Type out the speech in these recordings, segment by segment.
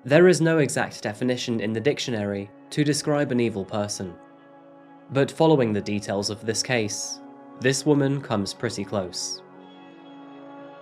There is no exact definition in the dictionary to describe an evil person. But following the details of this case, this woman comes pretty close.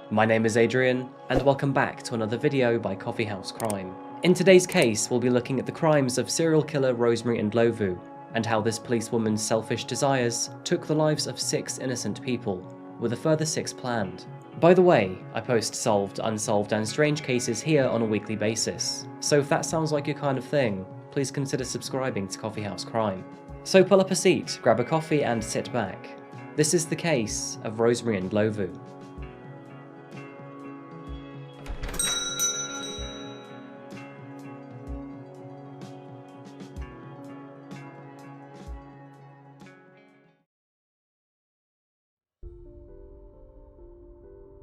My name is Adrian, and welcome back to another video by Coffeehouse Crime. In today's case, we'll be looking at the crimes of serial killer Rosemary Ndlovu, and how this policewoman's selfish desires took the lives of 6 innocent people, with a further 6 planned. By the way, I post solved, unsolved, and strange cases here on a weekly basis, so if that sounds like your kind of thing, please consider subscribing to Coffeehouse Crime. So pull up a seat, grab a coffee, and sit back. This is the case of Rosemary Ndlovu.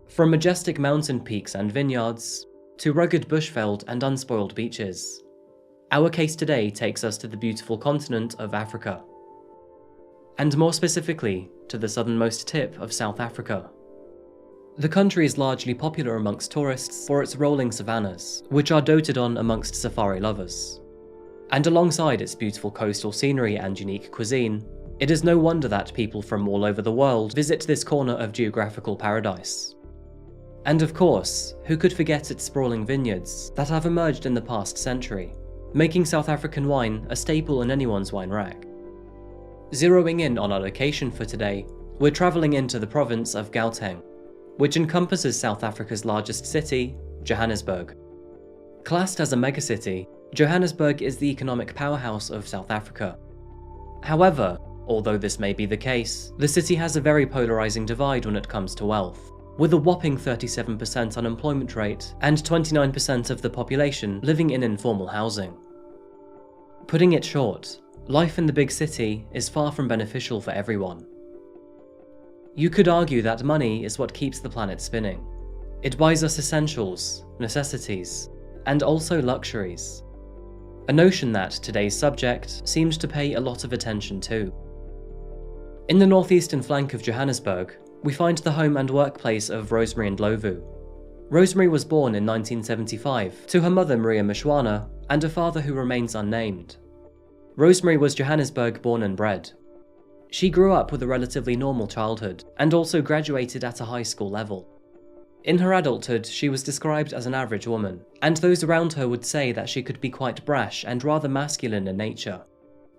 From majestic mountain peaks and vineyards, to rugged bushveld and unspoiled beaches, our case today takes us to the beautiful continent of Africa. And more specifically, to the southernmost tip of South Africa. The country is largely popular amongst tourists for its rolling savannas, which are doted on amongst safari lovers. And alongside its beautiful coastal scenery and unique cuisine, it is no wonder that people from all over the world visit this corner of geographical paradise. And of course, who could forget its sprawling vineyards that have emerged in the past century, making South African wine a staple in anyone's wine rack. Zeroing in on our location for today, we're travelling into the province of Gauteng, which encompasses South Africa's largest city, Johannesburg. Classed as a megacity, Johannesburg is the economic powerhouse of South Africa. However, although this may be the case, the city has a very polarising divide when it comes to wealth, with a whopping 37% unemployment rate and 29% of the population living in informal housing. Putting it short, life in the big city is far from beneficial for everyone. You could argue that money is what keeps the planet spinning. It buys us essentials, necessities, and also luxuries. A notion that today's subject seems to pay a lot of attention to. In the northeastern flank of Johannesburg, we find the home and workplace of Rosemary Ndlovu. Rosemary was born in 1975 to her mother Maria Mashwana and a father who remains unnamed. Rosemary was Johannesburg born and bred. She grew up with a relatively normal childhood and also graduated at a high school level. In her adulthood, she was described as an average woman, and those around her would say that she could be quite brash and rather masculine in nature.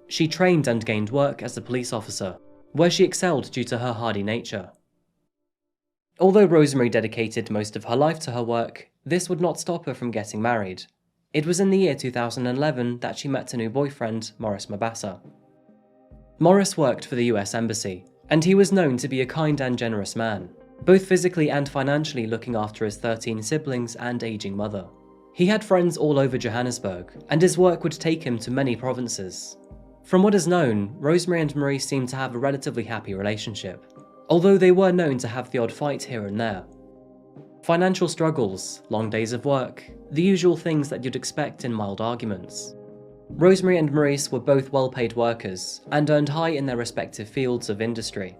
She trained and gained work as a police officer, where she excelled due to her hardy nature. Although Rosemary dedicated most of her life to her work, this would not stop her from getting married. It was in the year 2011 that she met a new boyfriend, Maurice Mabasa. Maurice worked for the US Embassy, and he was known to be a kind and generous man, both physically and financially looking after his 13 siblings and aging mother. He had friends all over Johannesburg, and his work would take him to many provinces. From what is known, Rosemary and Maurice seemed to have a relatively happy relationship, although they were known to have the odd fight here and there. Financial struggles, long days of work, the usual things that you'd expect in mild arguments. Rosemary and Maurice were both well-paid workers and earned high in their respective fields of industry.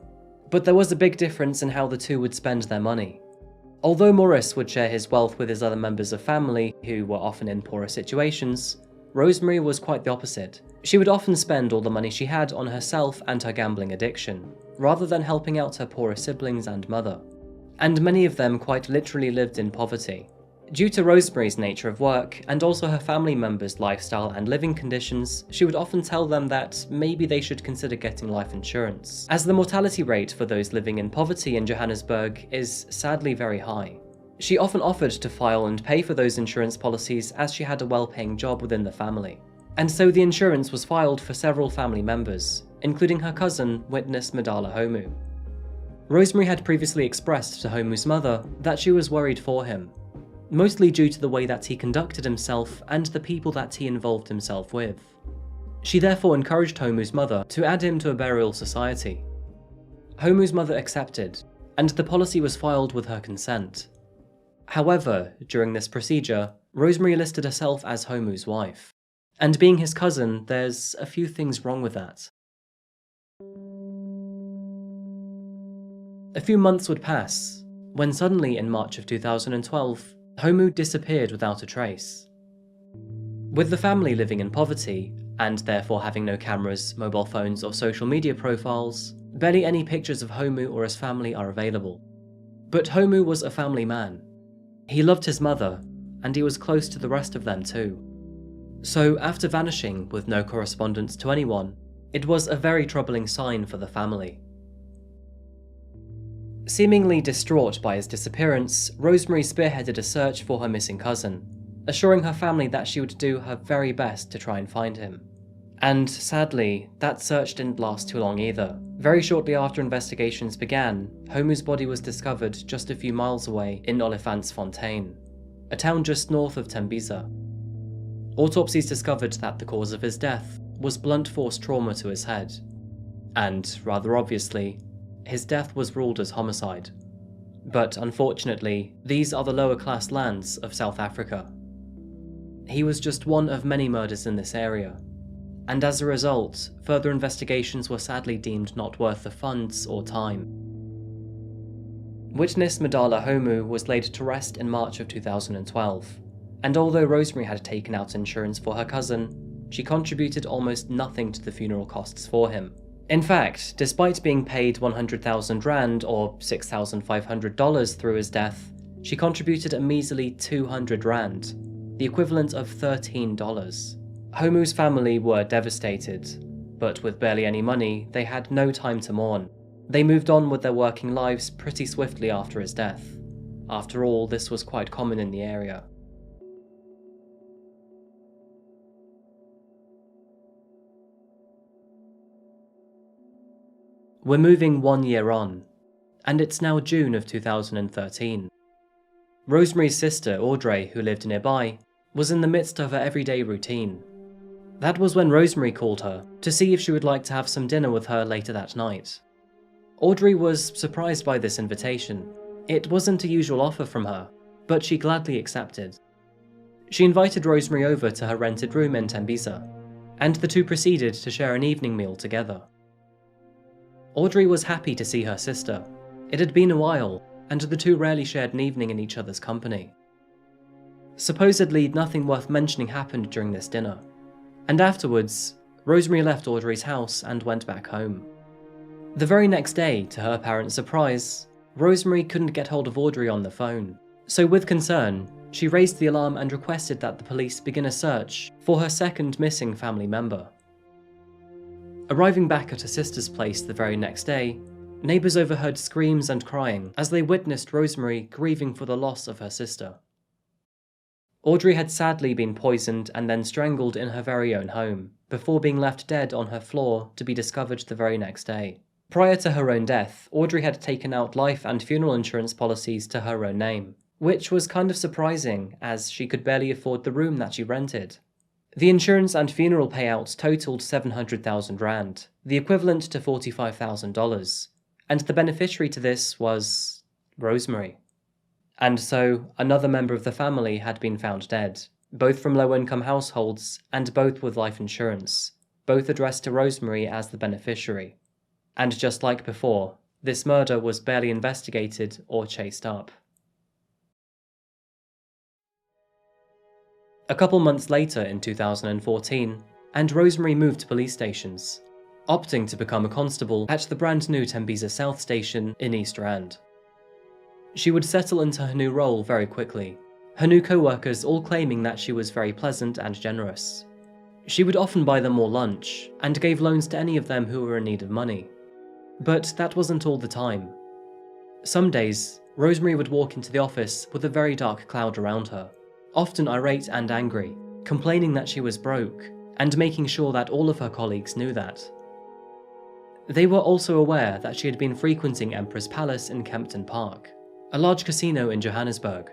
But there was a big difference in how the two would spend their money. Although Maurice would share his wealth with his other members of family, who were often in poorer situations, Rosemary was quite the opposite. She would often spend all the money she had on herself and her gambling addiction, rather than helping out her poorer siblings and mother. And many of them quite literally lived in poverty. Due to Rosemary's nature of work, and also her family members' lifestyle and living conditions, she would often tell them that maybe they should consider getting life insurance, as the mortality rate for those living in poverty in Johannesburg is sadly very high. She often offered to file and pay for those insurance policies as she had a well-paying job within the family. And so the insurance was filed for several family members, including her cousin, witness Madala Homu. Rosemary had previously expressed to Homu's mother that she was worried for him, mostly due to the way that he conducted himself and the people that he involved himself with. She therefore encouraged Homu's mother to add him to a burial society. Homu's mother accepted, and the policy was filed with her consent. However, during this procedure, Rosemary listed herself as Homu's wife. And being his cousin, there's a few things wrong with that. A few months would pass, when suddenly in March of 2012, Homu disappeared without a trace. With the family living in poverty, and therefore having no cameras, mobile phones, or social media profiles, barely any pictures of Homu or his family are available. But Homu was a family man. He loved his mother, and he was close to the rest of them too. So after vanishing with no correspondence to anyone, it was a very troubling sign for the family. Seemingly distraught by his disappearance, Rosemary spearheaded a search for her missing cousin, assuring her family that she would do her very best to try and find him. And sadly, that search didn't last too long either. Very shortly after investigations began, Homu's body was discovered just a few miles away in Olifantsfontein, a town just north of Tembisa. Autopsies discovered that the cause of his death was blunt force trauma to his head, and, rather obviously, his death was ruled as homicide. But unfortunately, these are the lower class lands of South Africa. He was just one of many murders in this area, and as a result, further investigations were sadly deemed not worth the funds or time. Witness Madala Homu was laid to rest in March of 2012, and although Rosemary had taken out insurance for her cousin, she contributed almost nothing to the funeral costs for him. In fact, despite being paid 100,000 rand or $6,500 through his death, she contributed a measly 200 rand, the equivalent of $13. Homu's family were devastated, but with barely any money, they had no time to mourn. They moved on with their working lives pretty swiftly after his death. After all, this was quite common in the area. We're moving 1 year on, and it's now June of 2013. Rosemary's sister, Audrey, who lived nearby, was in the midst of her everyday routine. That was when Rosemary called her to see if she would like to have some dinner with her later that night. Audrey was surprised by this invitation. It wasn't a usual offer from her, but she gladly accepted. She invited Rosemary over to her rented room in Tembisa, and the two proceeded to share an evening meal together. Audrey was happy to see her sister. It had been a while, and the two rarely shared an evening in each other's company. Supposedly, nothing worth mentioning happened during this dinner, and afterwards, Rosemary left Audrey's house and went back home. The very next day, to her parents' surprise, Rosemary couldn't get hold of Audrey on the phone, so with concern, she raised the alarm and requested that the police begin a search for her second missing family member. Arriving back at her sister's place the very next day, neighbours overheard screams and crying as they witnessed Rosemary grieving for the loss of her sister. Audrey had sadly been poisoned and then strangled in her very own home, before being left dead on her floor to be discovered the very next day. Prior to her own death, Audrey had taken out life and funeral insurance policies to her own name, which was kind of surprising as she could barely afford the room that she rented. The insurance and funeral payouts totaled 700,000 rand, the equivalent to $45,000, and the beneficiary to this was Rosemary. And so, another member of the family had been found dead, both from low-income households and both with life insurance, both addressed to Rosemary as the beneficiary. And just like before, this murder was barely investigated or chased up. A couple months later in 2014, and Rosemary moved to police stations, opting to become a constable at the brand new Tembisa South station in East Rand. She would settle into her new role very quickly, her new co-workers all claiming that she was very pleasant and generous. She would often buy them more lunch, and gave loans to any of them who were in need of money. But that wasn't all the time. Some days, Rosemary would walk into the office with a very dark cloud around her, often irate and angry, complaining that she was broke, and making sure that all of her colleagues knew that. They were also aware that she had been frequenting Emperor's Palace in Kempton Park, a large casino in Johannesburg.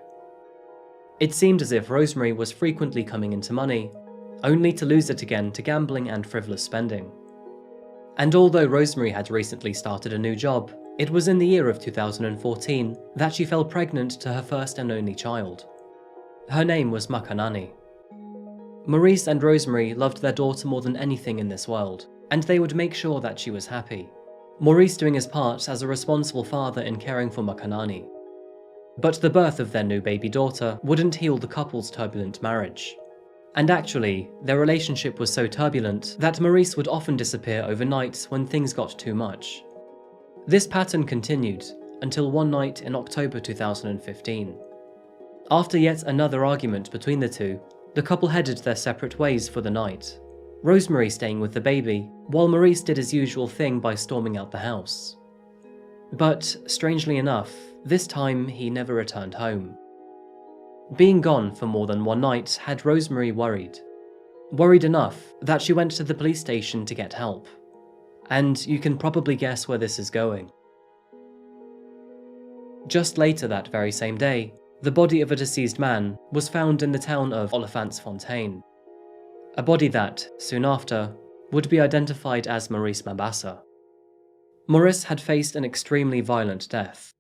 It seemed as if Rosemary was frequently coming into money, only to lose it again to gambling and frivolous spending. And although Rosemary had recently started a new job, it was in the year of 2014 that she fell pregnant to her first and only child. Her name was Makanani. Maurice and Rosemary loved their daughter more than anything in this world, and they would make sure that she was happy. Maurice doing his part as a responsible father in caring for Makanani. But the birth of their new baby daughter wouldn't heal the couple's turbulent marriage. And actually, their relationship was so turbulent that Maurice would often disappear overnight when things got too much. This pattern continued until one night in October 2015. After yet another argument between the two, the couple headed their separate ways for the night, Rosemary staying with the baby, while Maurice did his usual thing by storming out the house. But, strangely enough, this time he never returned home. Being gone for more than one night had Rosemary worried. Worried enough that she went to the police station to get help. And you can probably guess where this is going. Just later that very same day, the body of a deceased man was found in the town of Olifantsfontein. A body that, soon after, would be identified as Maurice Mabasa. Maurice had faced an extremely violent death.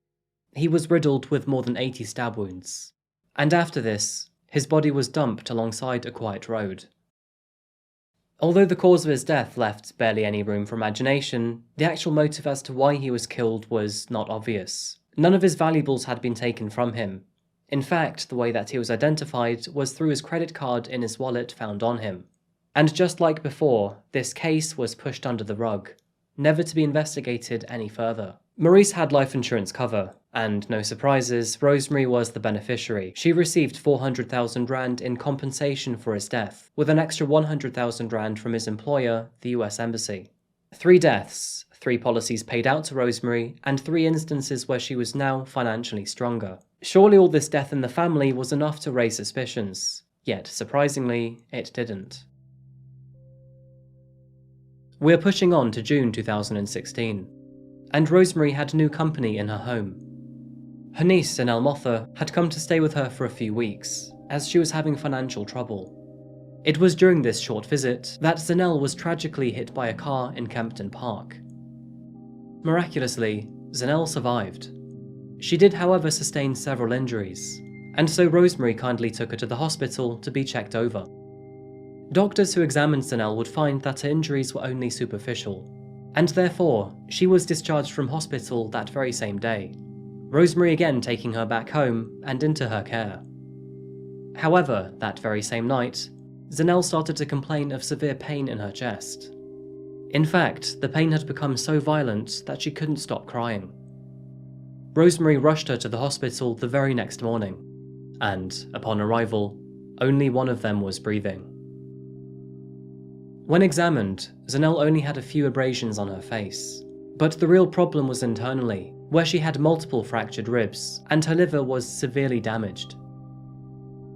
He was riddled with more than 80 stab wounds. And after this, his body was dumped alongside a quiet road. Although the cause of his death left barely any room for imagination, the actual motive as to why he was killed was not obvious. None of his valuables had been taken from him. In fact, the way that he was identified was through his credit card in his wallet found on him. And just like before, this case was pushed under the rug, never to be investigated any further. Maurice had life insurance cover, and no surprises, Rosemary was the beneficiary. She received 400,000 rand in compensation for his death, with an extra 100,000 rand from his employer, the US Embassy. 3 deaths, 3 policies paid out to Rosemary, and 3 instances where she was now financially stronger. Surely all this death in the family was enough to raise suspicions, yet surprisingly, it didn't. We're pushing on to June 2016, and Rosemary had new company in her home. Her niece, Zanele Motha, had come to stay with her for a few weeks, as she was having financial trouble. It was during this short visit that Zanele was tragically hit by a car in Kempton Park. Miraculously, Zanele survived. She did, however, sustain several injuries, and so Rosemary kindly took her to the hospital to be checked over. Doctors who examined Zanele would find that her injuries were only superficial, and therefore she was discharged from hospital that very same day, Rosemary again taking her back home and into her care. However, that very same night, Zanele started to complain of severe pain in her chest. In fact, the pain had become so violent that she couldn't stop crying. Rosemary rushed her to the hospital the very next morning, and, upon arrival, only one of them was breathing. When examined, Zanele only had a few abrasions on her face, but the real problem was internally, where she had multiple fractured ribs, and her liver was severely damaged.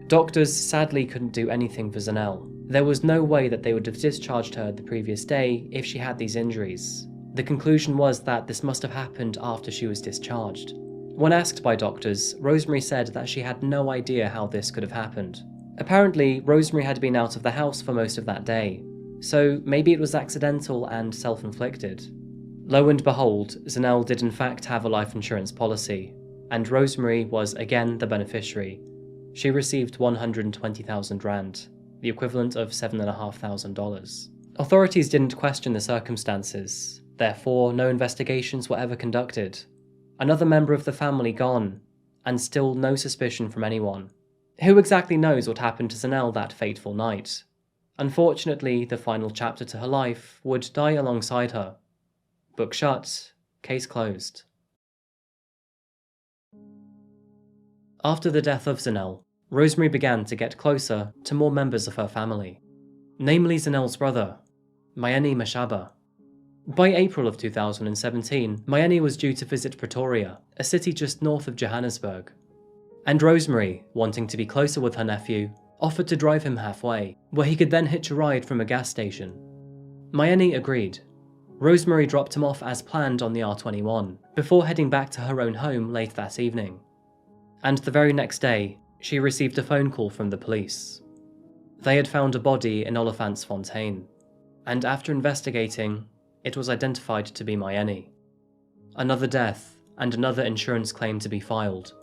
Doctors sadly couldn't do anything for Zanele. There was no way that they would have discharged her the previous day if she had these injuries. The conclusion was that this must have happened after she was discharged. When asked by doctors, Rosemary said that she had no idea how this could have happened. Apparently, Rosemary had been out of the house for most of that day, so maybe it was accidental and self-inflicted. Lo and behold, Zanele did in fact have a life insurance policy, and Rosemary was again the beneficiary. She received 120,000 rand, the equivalent of $7,500. Authorities didn't question the circumstances, therefore no investigations were ever conducted. Another member of the family gone, and still no suspicion from anyone. Who exactly knows what happened to Zanele that fateful night? Unfortunately, the final chapter to her life would die alongside her. Book shut, case closed. After the death of Zanele, Rosemary began to get closer to more members of her family, namely Zanele's brother, Mayeni Mashaba. By April of 2017, Mayeni was due to visit Pretoria, a city just north of Johannesburg. And Rosemary, wanting to be closer with her nephew, offered to drive him halfway, where he could then hitch a ride from a gas station. Mayeni agreed. Rosemary dropped him off as planned on the R21, before heading back to her own home late that evening. And the very next day, she received a phone call from the police. They had found a body in Olifantsfontein, and after investigating, it was identified to be Mayeni. Another death, and another insurance claim to be filed.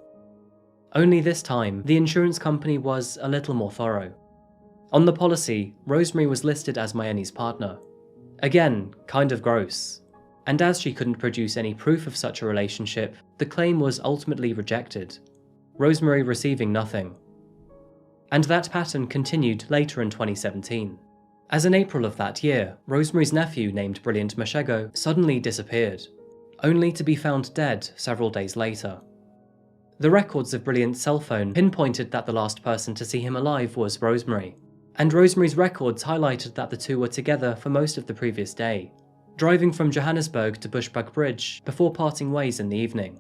Only this time, the insurance company was a little more thorough. On the policy, Rosemary was listed as Mayeni's partner. Again, kind of gross. And as she couldn't produce any proof of such a relationship, the claim was ultimately rejected, Rosemary receiving nothing. and that pattern continued later in 2017. As in April of that year, Rosemary's nephew named Brilliant Machego suddenly disappeared, only to be found dead several days later. The records of Brilliant's cell phone pinpointed that the last person to see him alive was Rosemary, and Rosemary's records highlighted that the two were together for most of the previous day, driving from Johannesburg to Bushbuck Bridge before parting ways in the evening.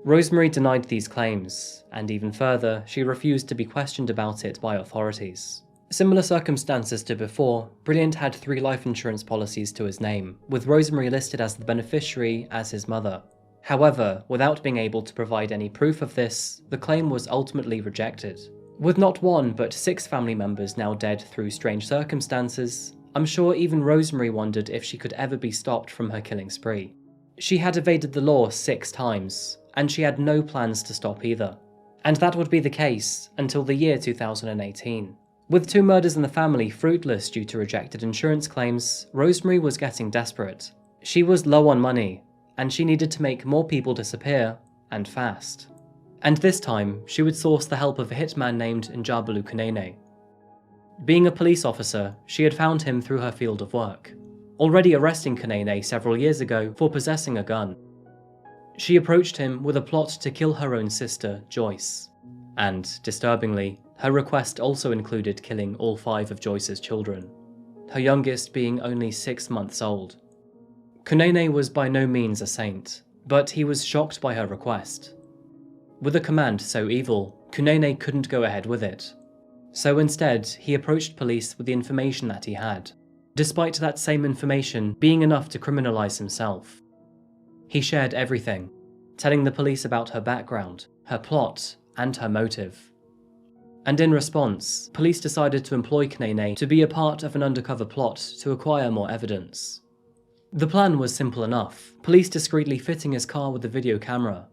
Rosemary denied these claims, and even further, she refused to be questioned about it by authorities. Similar circumstances to before, Brilliant had 3 life insurance policies to his name, with Rosemary listed as the beneficiary as his mother. However, without being able to provide any proof of this, the claim was ultimately rejected. With not 1 but 6 family members now dead through strange circumstances, I'm sure even Rosemary wondered if she could ever be stopped from her killing spree. She had evaded the law 6 times, and she had no plans to stop either. And that would be the case until the year 2018. With 2 murders in the family fruitless due to rejected insurance claims, Rosemary was getting desperate. She was low on money, and she needed to make more people disappear, and fast. And this time, she would source the help of a hitman named Ndlovu Kunene. Being a police officer, she had found him through her field of work, already arresting Kunene several years ago for possessing a gun. She approached him with a plot to kill her own sister, Joyce, and, disturbingly, her request also included killing all 5 of Joyce's children, her youngest being only 6 months old. Kunene was by no means a saint, but he was shocked by her request. With a command so evil, Kunene couldn't go ahead with it. So instead, he approached police with the information that he had, despite that same information being enough to criminalize himself. He shared everything, telling the police about her background, her plot, and her motive. And in response, police decided to employ Kunene to be a part of an undercover plot to acquire more evidence. The plan was simple enough, police discreetly fitting his car with a video camera.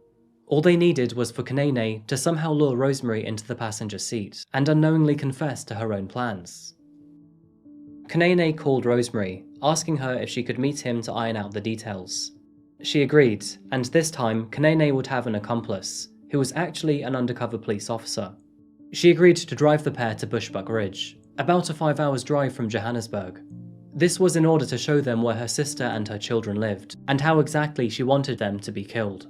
All they needed was for Kunene to somehow lure Rosemary into the passenger seat and unknowingly confess to her own plans. Kunene called Rosemary, asking her if she could meet him to iron out the details. She agreed, and this time Kunene would have an accomplice, who was actually an undercover police officer. She agreed to drive the pair to Bushbuck Ridge, about a 5 hours drive from Johannesburg. This was in order to show them where her sister and her children lived, and how exactly she wanted them to be killed.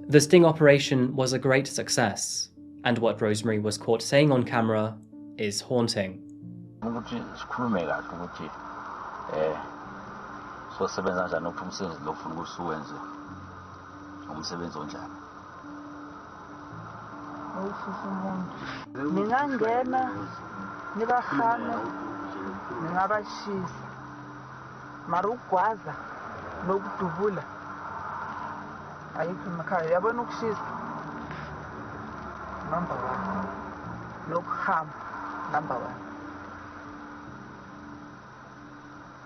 The sting operation was a great success, and what Rosemary was caught saying on camera is haunting. Ayikho emakhaya yabona ukushisa number 1 nokuhamba number 1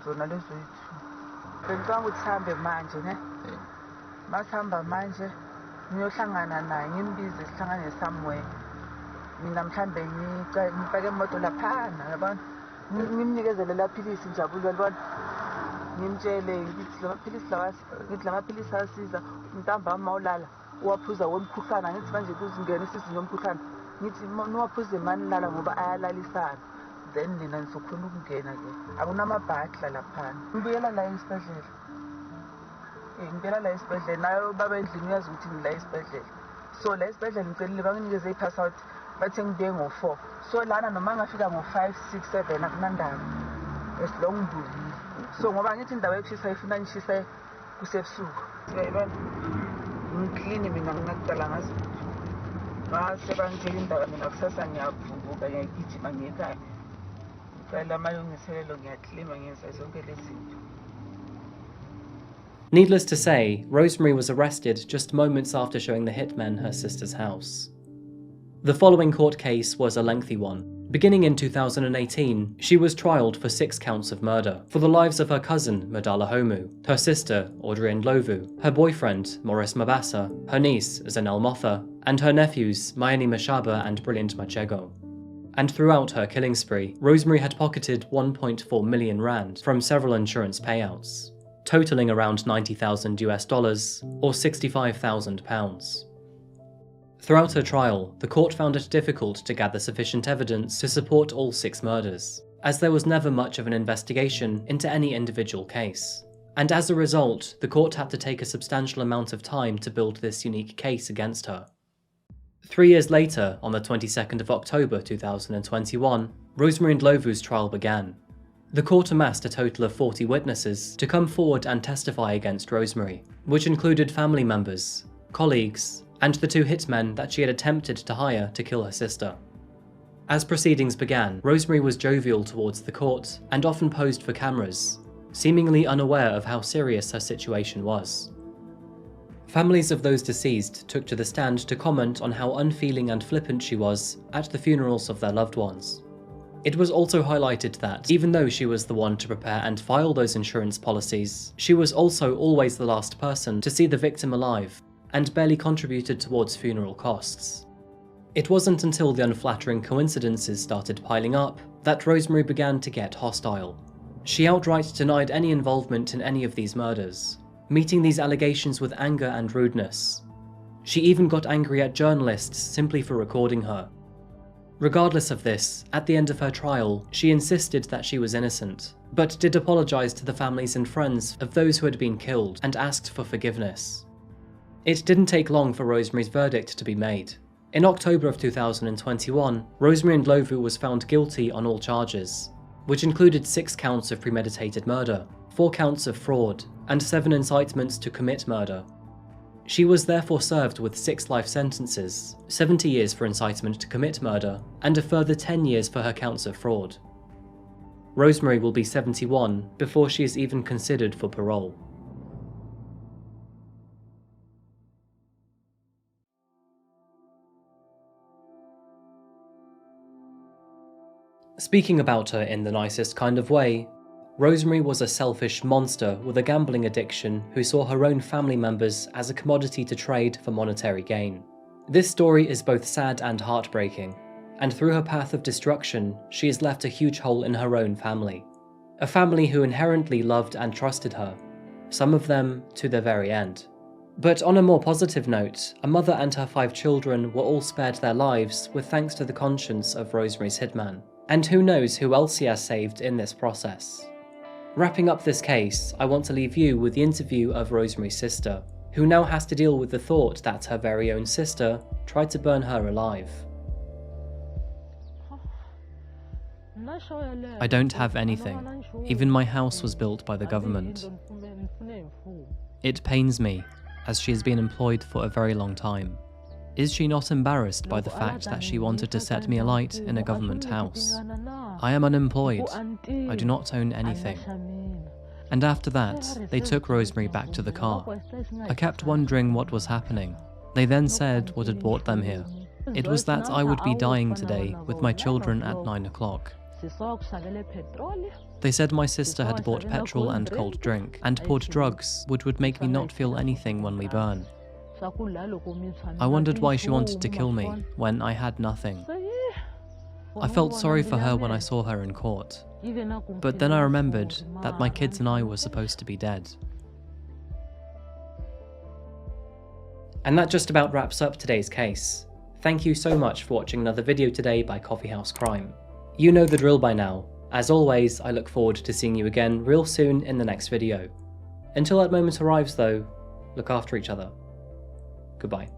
zona lezo yithu bengicanga ukuthi sihambe manje ne masihamba manje niyohlangana naye ngimbize sihlangane somewhere mina mhlambe ngifake imoto laphana yabona ngimnikezele laphilisi njabule yabona ngimtshele ngithi lamaphilisi lawa ngithi lamaphilisi asiza ntambama mawulala uwaphuza womkhuhlane ngithi manje kuzingena isizini yomkhuhlane ngithi niwaphuze mani lala ngoba ayalalisana then nina nizokhona ukungena ke akunamabhadla laphana ngibuyela la esibhedlela ngibuyela la esibhedlela nayo baba endlini uyazi ukuthi ngila esibhedlela so la esibhedlela ngicelile banginikeze ipass out bathe ngibuye ngo4 so lana noma ngafika ngo5 6 7 akunandaba esilong ngibuyile so ngoba ngithi indawo yokushisa ifuna ngishise kusebusuku yayibona ngiclean mina nginakucala ngazi base bangitshela indawo mina kusasa ngiyavuka ngiyagijima ngiyekhaya ngicela amayongiselelo ngiyaclima ngenza zonke lezi zinto. Needless to say, Rosemary was arrested just moments after showing the hitmen her sister's house. The following court case was a lengthy one. Beginning in 2018, she was trialed for 6 counts of murder for the lives of her cousin, Madala Homu, her sister, Audrey Ndlovu, her boyfriend, Maurice Mabasa, her niece, Zanele Motha, and her nephews, Mayeni Mashaba and Brilliant Machego. And throughout her killing spree, Rosemary had pocketed 1.4 million rand from several insurance payouts, totaling around $90,000 or £65,000. Throughout her trial, the court found it difficult to gather sufficient evidence to support all 6 murders, as there was never much of an investigation into any individual case. And as a result, the court had to take a substantial amount of time to build this unique case against her. 3 years later, on the 22nd of October 2021, Rosemary Ndlovu's trial began. The court amassed a total of 40 witnesses to come forward and testify against Rosemary, which included family members, colleagues, and the 2 hitmen that she had attempted to hire to kill her sister. As proceedings began, Rosemary was jovial towards the court and often posed for cameras, seemingly unaware of how serious her situation was. Families of those deceased took to the stand to comment on how unfeeling and flippant she was at the funerals of their loved ones. It was also highlighted that, even though she was the one to prepare and file those insurance policies, she was also always the last person to see the victim alive, and barely contributed towards funeral costs. It wasn't until the unflattering coincidences started piling up that Rosemary began to get hostile. She outright denied any involvement in any of these murders, meeting these allegations with anger and rudeness. She even got angry at journalists simply for recording her. Regardless of this, at the end of her trial, she insisted that she was innocent, but did apologise to the families and friends of those who had been killed and asked for forgiveness. It didn't take long for Rosemary's verdict to be made. In October of 2021, Rosemary Ndlovu was found guilty on all charges, which included 6 counts of premeditated murder, 4 counts of fraud, and 7 incitements to commit murder. She was therefore served with 6 life sentences, 70 years for incitement to commit murder, and a further 10 years for her counts of fraud. Rosemary will be 71 before she is even considered for parole. Speaking about her in the nicest kind of way, Rosemary was a selfish monster with a gambling addiction who saw her own family members as a commodity to trade for monetary gain. This story is both sad and heartbreaking, and through her path of destruction, she has left a huge hole in her own family. A family who inherently loved and trusted her, some of them to their very end. But on a more positive note, a mother and her 5 children were all spared their lives with thanks to the conscience of Rosemary's hitman. And who knows who else he has saved in this process. Wrapping up this case, I want to leave you with the interview of Rosemary's sister, who now has to deal with the thought that her very own sister tried to burn her alive. I don't have anything. Even my house was built by the government. It pains me, as she has been employed for a very long time. Is she not embarrassed by the fact that she wanted to set me alight in a government house? I am unemployed. I do not own anything. And after that, they took Rosemary back to the car. I kept wondering what was happening. They then said what had brought them here. It was that I would be dying today with my children at 9 o'clock. They said my sister had bought petrol and cold drink, and poured drugs, which would make me not feel anything when we burn. I wondered why she wanted to kill me when I had nothing. I felt sorry for her when I saw her in court, but then I remembered that my kids and I were supposed to be dead. And that just about wraps up today's case. Thank you so much for watching another video today by Coffeehouse Crime. You know the drill by now. As always, I look forward to seeing you again real soon in the next video. Until that moment arrives though, look after each other. Goodbye.